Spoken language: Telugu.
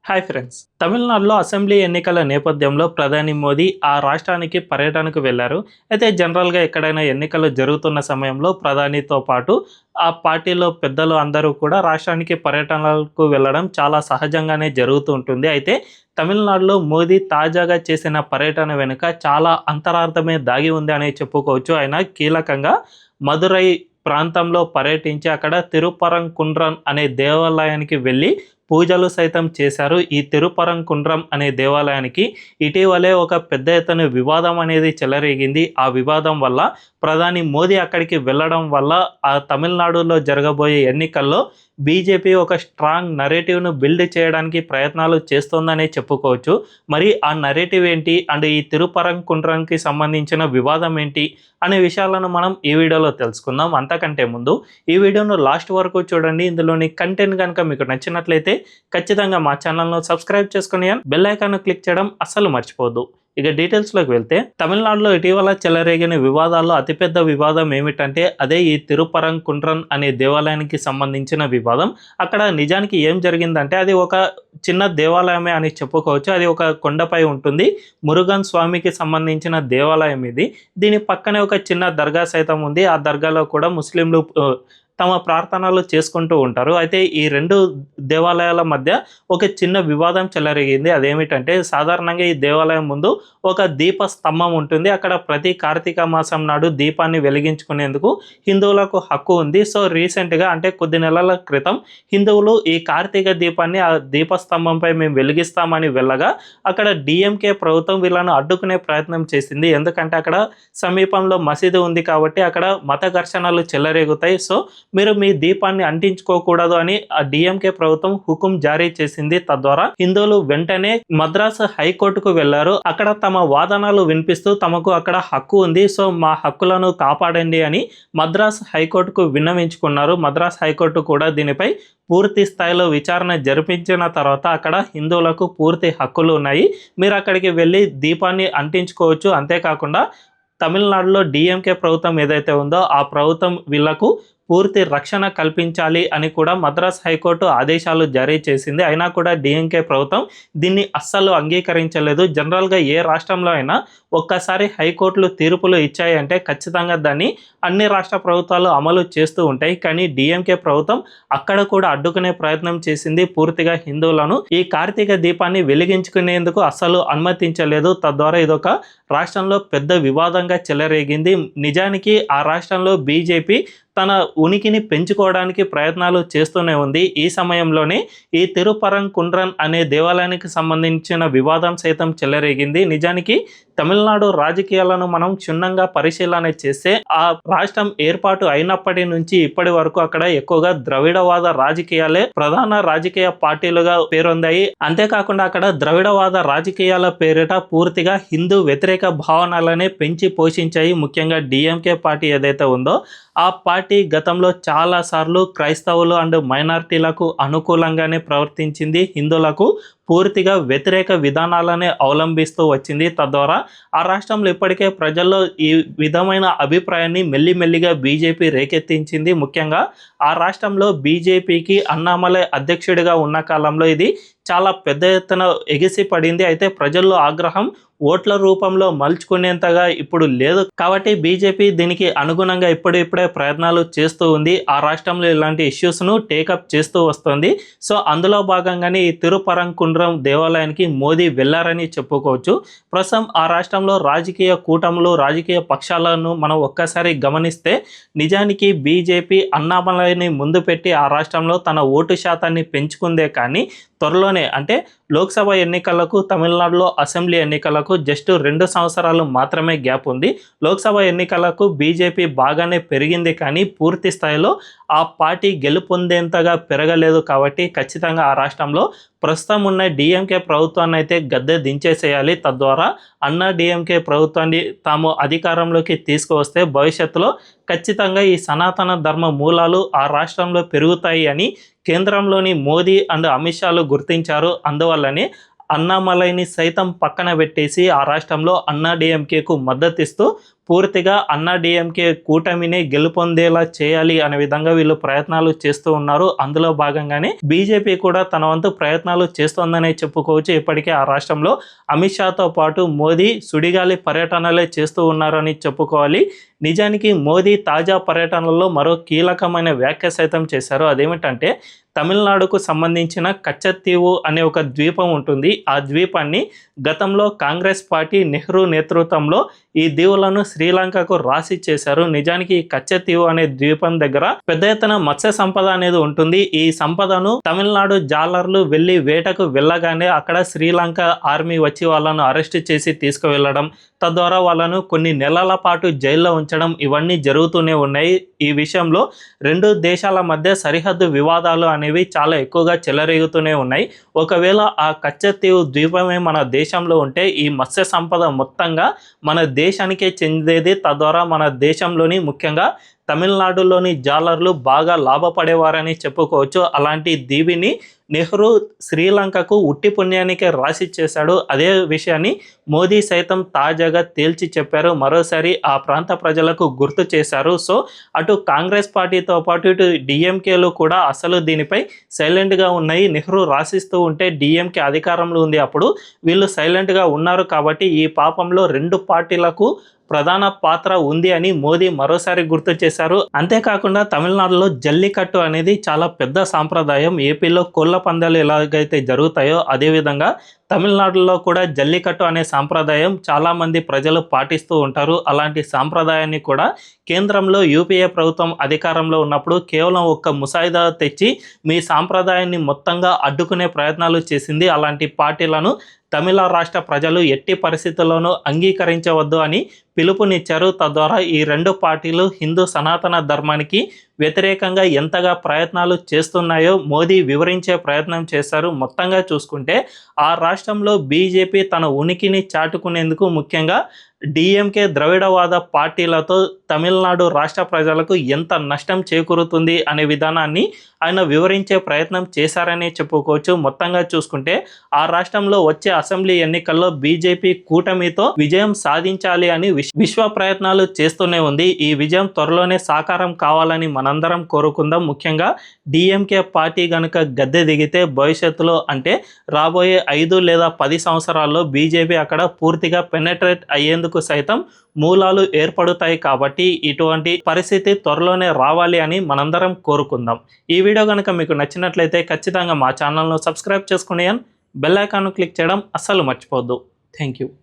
Hi friends. తమిళనాడులో అసెంబ్లీ ఎన్నికల నేపథ్యంలో ప్రధాని మోదీ ఆ రాష్ట్రానికి పర్యటనకు వెళ్లారు. అయితే జనరల్‌గా ఎక్కడైనా ఎన్నికలు జరుగుతున్న సమయంలో ప్రధానితో పాటు ఆ పార్టీలో పెద్దలు అందరూ కూడా రాష్ట్రానికి పర్యటనలకు వెళ్ళడం చాలా సహజంగానే జరుగుతూ ఉంటుంది. అయితే తమిళనాడులో మోదీ తాజాగా చేసిన పర్యటన వెనుక చాలా అంతరార్థమే దాగి ఉంది అనే చెప్పుకోవచ్చు. ఆయన కీలకంగా మదురై ప్రాంతంలో పర్యటించి అక్కడ తిరుపరంకుండ్రన్ అనే దేవాలయానికి వెళ్ళి పూజలు సైతం చేశారు. ఈ తిరుపరంకుండ్రం అనే దేవాలయానికి ఇటీవలే ఒక పెద్ద ఎత్తున వివాదం అనేది చెలరేగింది. ఆ వివాదం వల్ల ప్రధాని మోదీ అక్కడికి వెళ్ళడం వల్ల ఆ తమిళనాడులో జరగబోయే ఎన్నికల్లో బీజేపీ ఒక స్ట్రాంగ్ నరేటివ్‌ను బిల్డ్ చేయడానికి ప్రయత్నాలు చేస్తోందనే చెప్పుకోవచ్చు. మరి ఆ నరేటివ్ ఏంటి? అండ్ ఈ తిరుపరంకుండ్రంకి సంబంధించిన వివాదం ఏంటి? అనే విషయాలను మనం ఈ వీడియోలో తెలుసుకుందాం. అంతకంటే ముందు ఈ వీడియోను లాస్ట్ వరకు చూడండి. ఇందులోని కంటెంట్ గనుక మీకు నచ్చినట్లయితే ఖచ్చితంగా మా ఛానల్‌ను సబ్స్క్రైబ్ చేసుకొని బెల్ ఐకాన్‌ను క్లిక్ చేయడం అస్సలు మర్చిపోవద్దు. ఇక డీటెయిల్స్‌లోకి వెళ్తే తమిళనాడులో ఇటీవల చెలరేగిన వివాదాల్లో అతిపెద్ద వివాదం ఏమిటంటే అదే ఈ తిరుపరంకుండ్రన్ అనే దేవాలయానికి సంబంధించిన వివాదం. అక్కడ నిజానికి ఏం జరిగిందంటే అది ఒక చిన్న దేవాలయమే అని చెప్పుకోవచ్చు. అది ఒక కొండపై ఉంటుంది. మురుగన్ స్వామికి సంబంధించిన దేవాలయం ఇది. దీని పక్కనే ఒక చిన్న దర్గా సైతం ఉంది. ఆ దర్గాలో కూడా ముస్లింలు తమ ప్రార్థనలు చేసుకుంటూ ఉంటారు. అయితే ఈ 2 దేవాలయాల మధ్య ఒక చిన్న వివాదం చెలరేగింది. అదేమిటంటే సాధారణంగా ఈ దేవాలయం ముందు ఒక దీప స్తంభం ఉంటుంది. అక్కడ ప్రతి కార్తీక మాసం నాడు దీపాన్ని వెలిగించుకునేందుకు హిందువులకు హక్కు ఉంది. సో రీసెంట్‌గా అంటే కొద్ది నెలల క్రితం హిందువులు ఈ కార్తీక దీపాన్ని ఆ దీపస్తంభంపై మేము వెలిగిస్తామని వెళ్ళగా అక్కడ డీఎంకే ప్రభుత్వం వీళ్ళను అడ్డుకునే ప్రయత్నం చేసింది. ఎందుకంటే అక్కడ సమీపంలో మసీదు ఉంది కాబట్టి అక్కడ మత ఘర్షణలు చెలరేగుతాయి. సో మీరు మీ దీపాన్ని అంటించుకోకూడదు అని ఆ డీఎంకే ప్రభుత్వం హుకుం జారీ చేసింది. తద్వారా హిందువులు వెంటనే మద్రాసు హైకోర్టుకు వెళ్లారు. అక్కడ తమ వాదనలు వినిపిస్తూ తమకు అక్కడ హక్కు ఉంది, సో మా హక్కులను కాపాడండి అని మద్రాసు హైకోర్టుకు విన్నవించుకున్నారు. మద్రాసు హైకోర్టు కూడా దీనిపై పూర్తి స్థాయిలో విచారణ జరిపించిన తర్వాత అక్కడ హిందువులకు పూర్తి హక్కులు ఉన్నాయి, మీరు అక్కడికి వెళ్ళి దీపాన్ని అంటించుకోవచ్చు. అంతేకాకుండా తమిళనాడులో డీఎంకే ప్రభుత్వం ఏదైతే ఉందో ఆ ప్రభుత్వం వీళ్లకు పూర్తి రక్షణ కల్పించాలి అని కూడా మద్రాస్ హైకోర్టు ఆదేశాలు జారీ చేసింది. అయినా కూడా డీఎంకే ప్రభుత్వం దీన్ని అస్సలు అంగీకరించలేదు. జనరల్‌గా ఏ రాష్ట్రంలో అయినా ఒక్కసారి హైకోర్టులు తీర్పులు ఇచ్చాయంటే ఖచ్చితంగా దాన్ని అన్ని రాష్ట్ర ప్రభుత్వాలు అమలు చేస్తూ ఉంటాయి. కానీ డీఎంకే ప్రభుత్వం అక్కడ కూడా అడ్డుకునే ప్రయత్నం చేసింది. పూర్తిగా హిందువులను ఈ కార్తీక దీపాన్ని వెలిగించుకునేందుకు అస్సలు అనుమతించలేదు. తద్వారా ఇదొక రాష్ట్రంలో పెద్ద వివాదంగా చెలరేగింది. నిజానికి ఆ రాష్ట్రంలో బీజేపీ తన ఉనికిని పెంచుకోవడానికి ప్రయత్నాలు చేస్తూనే ఉంది. ఈ సమయంలోనే ఈ తిరుపరంకుండ్రన్ అనే దేవాలయానికి సంబంధించిన వివాదం సైతం చెలరేగింది. నిజానికి తమిళనాడు రాజకీయాలను మనం క్షుణ్ణంగా పరిశీలన చేస్తే ఆ రాష్ట్రం ఏర్పాటు అయినప్పటి నుంచి ఇప్పటి వరకు అక్కడ ఎక్కువగా ద్రవిడవాద రాజకీయాలే ప్రధాన రాజకీయ పార్టీలుగా పేరొందాయి. అంతేకాకుండా అక్కడ ద్రవిడవాద రాజకీయాల పేరిట పూర్తిగా హిందూ వ్యతిరేక భావనలనే పెంచి పోషించాయి. ముఖ్యంగా డీఎంకే పార్టీ ఏదైతే ఉందో ఆ పార్టీ గతంలో చాలా సార్లు క్రైస్తవులు అండ్ మైనారిటీలకు అనుకూలంగానే ప్రవర్తించింది. హిందువులకు పూర్తిగా వ్యతిరేక విధానాలనే అవలంబిస్తూ వచ్చింది. తద్వారా ఆ రాష్ట్రంలో ఇప్పటికే ప్రజల్లో ఈ విధమైన అభిప్రాయాన్ని మెల్లిమెల్లిగా బీజేపీ రేకెత్తించింది. ముఖ్యంగా ఆ రాష్ట్రంలో బీజేపీకి అన్నామలై అధ్యక్షుడిగా ఉన్న కాలంలో ఇది చాలా పెద్ద ఎత్తున ఎగిసి పడింది. అయితే ప్రజల్లో ఆగ్రహం ఓట్ల రూపంలో మలుచుకునేంతగా ఇప్పుడు లేదు. కాబట్టి బీజేపీ దీనికి అనుగుణంగా ఇప్పుడిప్పుడే ప్రయత్నాలు చేస్తూ ఉంది. ఆ రాష్ట్రంలో ఇలాంటి ఇష్యూస్ను టేకప్ చేస్తూ వస్తుంది. సో అందులో భాగంగానే ఈ తిరుపరంకుండ్రం దేవాలయానికి మోదీ వెళ్లారని చెప్పుకోవచ్చు. ప్రస్తుతం ఆ రాష్ట్రంలో రాజకీయ కూటములు రాజకీయ పక్షాలను మనం ఒక్కసారి గమనిస్తే నిజానికి బీజేపీ అన్నామలైని ముందు పెట్టి ఆ రాష్ట్రంలో తన ఓటు శాతాన్ని పెంచుకుందే కానీ త్వరలోనే అంటే లోక్సభ ఎన్నికలకు తమిళనాడులో అసెంబ్లీ ఎన్నికలకు జస్ట్ 2 సంవత్సరాలు మాత్రమే గ్యాప్ ఉంది. లోక్సభ ఎన్నికలకు బీజేపీ బాగానే పెరిగింది కానీ పూర్తి స్థాయిలో ఆ పార్టీ గెలుపొందేంతగా పెరగలేదు. కాబట్టి ఖచ్చితంగా ఆ రాష్ట్రంలో ప్రస్తుతం ఉన్న డీఎంకే ప్రభుత్వాన్ని అయితే గద్దె దించేసేయాలి. తద్వారా అన్నా డీఎంకే ప్రభుత్వాన్ని తాము అధికారంలోకి తీసుకువస్తే భవిష్యత్తులో ఖచ్చితంగా ఈ సనాతన ధర్మ మూలాలు ఆ రాష్ట్రంలో పెరుగుతాయి అని కేంద్రంలోని మోదీ అండ్ అమిత్ షాలు గుర్తించారు. అందువల్లనే అన్నామలైని సైతం పక్కన పెట్టేసి ఆ రాష్ట్రంలో అన్నా డిఎంకేకు మద్దతిస్తూ పూర్తిగా అన్నా డిఎంకే కూటమిని గెలుపొందేలా చేయాలి అనే విధంగా వీళ్ళు ప్రయత్నాలు చేస్తూ ఉన్నారు. అందులో భాగంగానే బీజేపీ కూడా తన వంతు ప్రయత్నాలు చేస్తోందనే చెప్పుకోవచ్చు. ఇప్పటికే ఆ రాష్ట్రంలో అమిత్ షాతో పాటు మోదీ సుడిగాలి పర్యటనలే చేస్తూ ఉన్నారని చెప్పుకోవాలి. నిజానికి మోదీ తాజా పర్యటనలో మరో కీలకమైన వ్యాఖ్య సైతం చేశారు. అదేమిటంటే తమిళనాడుకు సంబంధించిన కచ్చతీవు అనే ఒక ద్వీపం ఉంటుంది. ఆ ద్వీపాన్ని గతంలో కాంగ్రెస్ పార్టీ నెహ్రూ నేతృత్వంలో ఈ దీవులను శ్రీలంకకు రాసి చేశారు. నిజానికి ఈ కచ్చతీవు అనే ద్వీపం దగ్గర పెద్ద ఎత్తున మత్స్య సంపద అనేది ఉంటుంది. ఈ సంపదను తమిళనాడు జాలర్లు వెళ్లి వేటకు వెళ్ళగానే అక్కడ శ్రీలంక ఆర్మీ వచ్చి వాళ్ళను అరెస్ట్ చేసి తీసుకువెళ్ళడం, తద్వారా వాళ్ళను కొన్ని నెలల పాటు జైల్లో ఉంచడం ఇవన్నీ జరుగుతూనే ఉన్నాయి. ఈ విషయంలో రెండు దేశాల మధ్య సరిహద్దు వివాదాలు అనేవి చాలా ఎక్కువగా చెలరేగుతూనే ఉన్నాయి. ఒకవేళ ఆ కచ్చతీవు ద్వీపమే మన దేశంలో ఉంటే ఈ మత్స్య సంపద మొత్తంగా మన దేశానికే చెందేది. తద్వారా మన దేశంలోని ముఖ్యంగా తమిళనాడులోని జాలర్లు బాగా లాభపడేవారని చెప్పుకోవచ్చు. అలాంటి దీవిని నెహ్రూ శ్రీలంకకు ఉట్టి పుణ్యానికే రాసి చేశాడు. అదే విషయాన్ని మోదీ సైతం తాజాగా తేల్చి చెప్పారు. మరోసారి ఆ ప్రాంత ప్రజలకు గుర్తు చేశారు. సో అటు కాంగ్రెస్ పార్టీతో పాటు ఇటు డిఎంకేలు కూడా అసలు దీనిపై సైలెంట్గా ఉన్నాయి. నెహ్రూ రాసిస్తూ ఉంటే డిఎంకే అధికారంలో ఉంది, అప్పుడు వీళ్ళు సైలెంట్గా ఉన్నారు. కాబట్టి ఈ పాపంలో రెండు పార్టీలకు ప్రధాన పాత్ర ఉంది అని మోదీ మరోసారి గుర్తు చేశారు. అంతేకాకుండా తమిళనాడులో జల్లికట్టు అనేది చాలా పెద్ద సాంప్రదాయం. ఏపీలో కోళ్ల పందాలు ఎలాగైతే జరుగుతాయో అదేవిధంగా తమిళనాడులో కూడా జల్లికట్టు అనే సాంప్రదాయం చాలామంది ప్రజలు పాటిస్తూ ఉంటారు. అలాంటి సాంప్రదాయాన్ని కూడా కేంద్రంలో యూపీఏ ప్రభుత్వం అధికారంలో ఉన్నప్పుడు కేవలం ఒక్క ముసాయిదా తెచ్చి మీ సాంప్రదాయాన్ని మొత్తంగా అడ్డుకునే ప్రయత్నాలు చేసింది. అలాంటి పార్టీలను తమిళ రాష్ట్ర ప్రజలు ఎట్టి పరిస్థితుల్లోనూ అంగీకరించవద్దు అని పిలుపునిచ్చారు. తద్వారా ఈ రెండు పార్టీలు హిందూ సనాతన ధర్మానికి వ్యతిరేకంగా ఎంతగా ప్రయత్నాలు చేస్తున్నాయో మోదీ వివరించే ప్రయత్నం చేశారు. మొత్తంగా చూసుకుంటే ఆ రాష్ట్రంలో బీజేపీ తన ఉనికిని చాటుకునేందుకు ముఖ్యంగా డిఎంకే ద్రవిడవాద పార్టీలతో తమిళనాడు రాష్ట్ర ప్రజలకు ఎంత నష్టం చేకూరుతుంది అనే విధానాన్ని ఆయన వివరించే ప్రయత్నం చేశారనే చెప్పుకోవచ్చు. మొత్తంగా చూసుకుంటే ఆ రాష్ట్రంలో వచ్చే అసెంబ్లీ ఎన్నికల్లో బీజేపీ కూటమితో విజయం సాధించాలి అని విశ్వ ప్రయత్నాలు చేస్తూనే ఉంది. ఈ విజయం త్వరలోనే సాకారం కావాలని మనందరం కోరుకుందాం. ముఖ్యంగా డిఎంకే పార్టీ కనుక గద్దె దిగితే భవిష్యత్తులో అంటే రాబోయే 5 లేదా 10 సంవత్సరాల్లో బీజేపీ అక్కడ పూర్తిగా పెనెట్రేట్ అయ్యేందుకు సైతం మూలాలు ఏర్పడుతాయి. కాబట్టి ఇటువంటి పరిస్థితి త్వరలోనే రావాలి అని మనందరం కోరుకుందాం. ఈ వీడియో కనుక మీకు నచ్చినట్లయితే ఖచ్చితంగా మా ఛానల్ను సబ్స్క్రైబ్ చేసుకుని బెల్ ఐకాన్ను క్లిక్ చేయడం అస్సలు మర్చిపోవద్దు. Thank you.